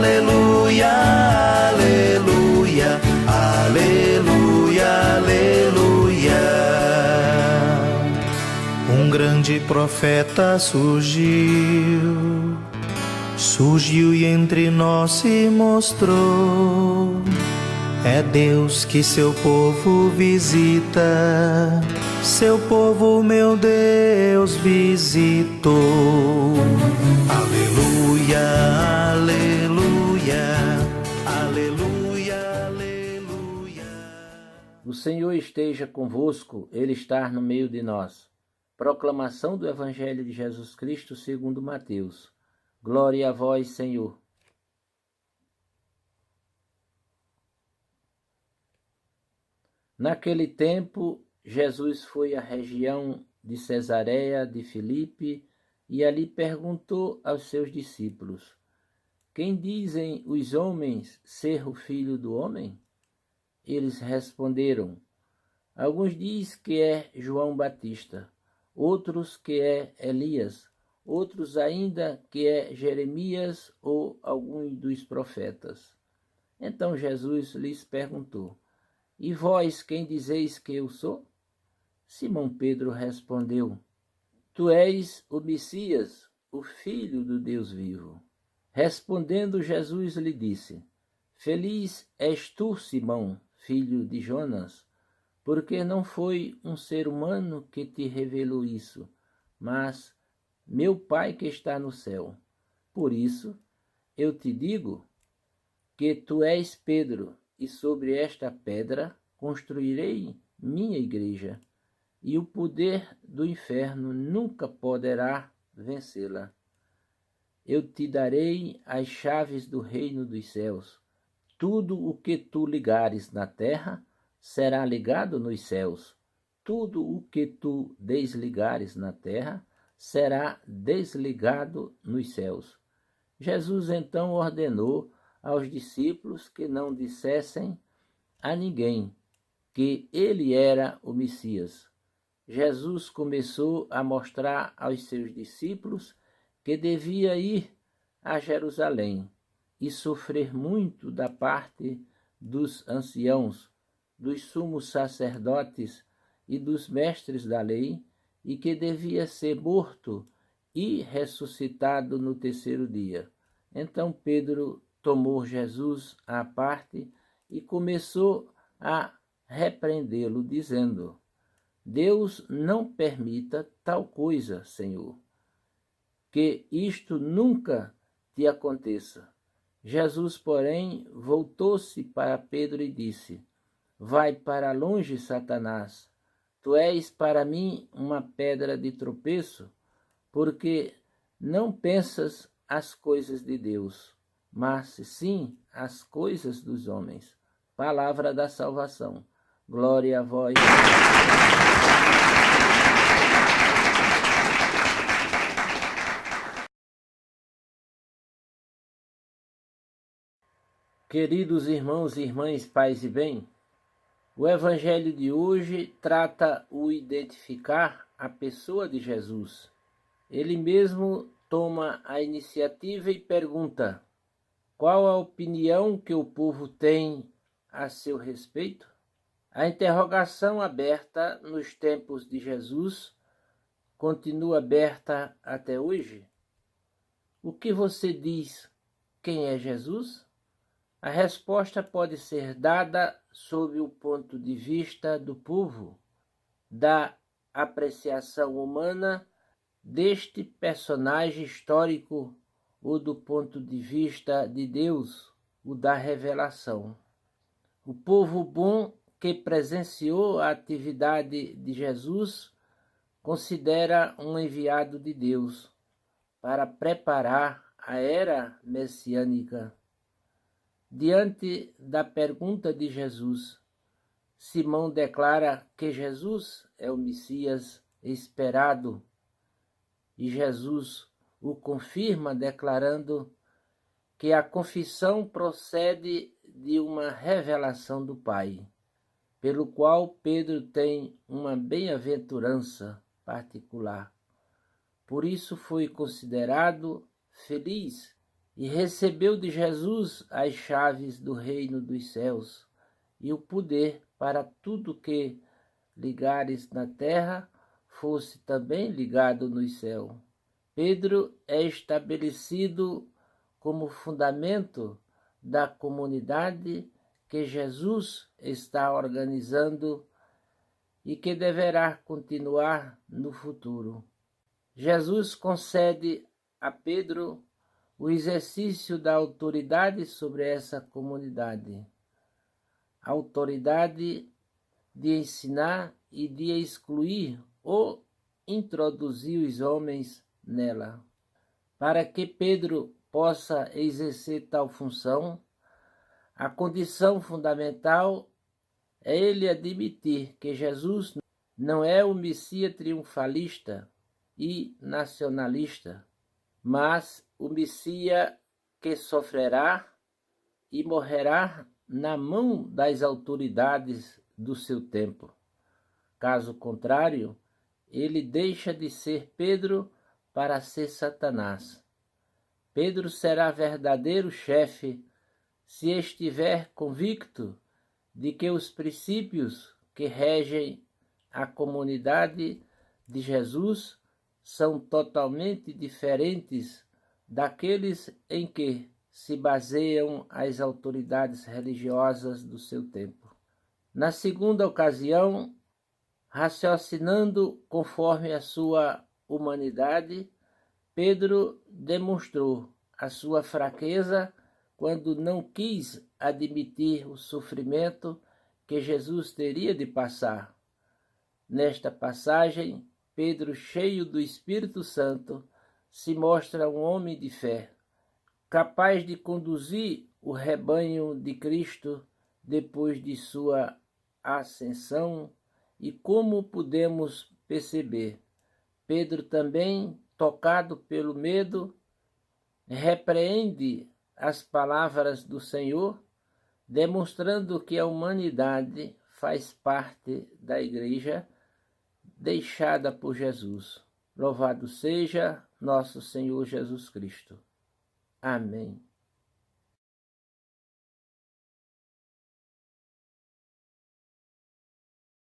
aleluia, aleluia, aleluia, aleluia. Um grande profeta surgiu e entre nós se mostrou. É Deus que seu povo visita, seu povo, meu Deus, visitou. Aleluia, aleluia, aleluia, aleluia. O Senhor esteja convosco, Ele está no meio de nós. Proclamação do Evangelho de Jesus Cristo segundo Mateus. Glória a vós, Senhor. Naquele tempo, Jesus foi à região de Cesareia de Filipe e ali perguntou aos seus discípulos: Quem dizem os homens ser o Filho do Homem? Eles responderam: Alguns dizem que é João Batista, outros que é Elias, outros ainda que é Jeremias ou algum dos profetas. Então Jesus lhes perguntou: E vós quem dizeis que eu sou? Simão Pedro respondeu: Tu és o Messias, o Filho do Deus vivo. Respondendo Jesus lhe disse: Feliz és tu, Simão, filho de Jonas, porque não foi um ser humano que te revelou isso, mas meu Pai que está no céu. Por isso, eu te digo que tu és Pedro, e sobre esta pedra construirei minha igreja, e o poder do inferno nunca poderá vencê-la. Eu te darei as chaves do reino dos céus. Tudo o que tu ligares na terra será ligado nos céus. Tudo o que tu desligares na terra será desligado nos céus. Jesus então ordenou aos discípulos que não dissessem a ninguém que ele era o Messias. Jesus começou a mostrar aos seus discípulos que devia ir a Jerusalém e sofrer muito da parte dos anciãos, dos sumos sacerdotes e dos mestres da lei, e que devia ser morto e ressuscitado no terceiro dia. Então Pedro tomou Jesus à parte e começou a repreendê-lo, dizendo: Deus não permita tal coisa, Senhor, que isto nunca te aconteça. Jesus, porém, voltou-se para Pedro e disse: Vai para longe, Satanás. Tu és para mim uma pedra de tropeço, porque não pensas as coisas de Deus, mas sim as coisas dos homens. Palavra da salvação. Glória a vós. Queridos irmãos e irmãs, paz e bem, o Evangelho de hoje trata o identificar a pessoa de Jesus. Ele mesmo toma a iniciativa e pergunta: qual a opinião que o povo tem a seu respeito? A interrogação aberta nos tempos de Jesus continua aberta até hoje. O que você diz? Quem é Jesus? A resposta pode ser dada sob o ponto de vista do povo, da apreciação humana deste personagem histórico, ou do ponto de vista de Deus, o da revelação. O povo bom que presenciou a atividade de Jesus considera um enviado de Deus para preparar a era messiânica. Diante da pergunta de Jesus, Simão declara que Jesus é o Messias esperado, e Jesus o confirma declarando que a confissão procede de uma revelação do Pai, pelo qual Pedro tem uma bem-aventurança particular. Por isso foi considerado feliz e recebeu de Jesus as chaves do reino dos céus e o poder para tudo que ligares na terra fosse também ligado no céu. Pedro é estabelecido como fundamento da comunidade que Jesus está organizando e que deverá continuar no futuro. Jesus concede a Pedro o exercício da autoridade sobre essa comunidade, a autoridade de ensinar e de excluir ou introduzir os homens nela. Para que Pedro possa exercer tal função, a condição fundamental é ele admitir que Jesus não é o Messias triunfalista e nacionalista, mas o Messias que sofrerá e morrerá na mão das autoridades do seu tempo. Caso contrário, ele deixa de ser Pedro para ser Satanás. Pedro será verdadeiro chefe se estiver convicto de que os princípios que regem a comunidade de Jesus são totalmente diferentes daqueles em que se baseiam as autoridades religiosas do seu tempo. Na segunda ocasião, raciocinando conforme a sua humanidade, Pedro demonstrou a sua fraqueza quando não quis admitir o sofrimento que Jesus teria de passar. Nesta passagem, Pedro, cheio do Espírito Santo, se mostra um homem de fé, capaz de conduzir o rebanho de Cristo depois de sua ascensão. E como podemos perceber, Pedro também, tocado pelo medo, repreende as palavras do Senhor, demonstrando que a humanidade faz parte da igreja deixada por Jesus. Louvado seja nosso Senhor Jesus Cristo. Amém.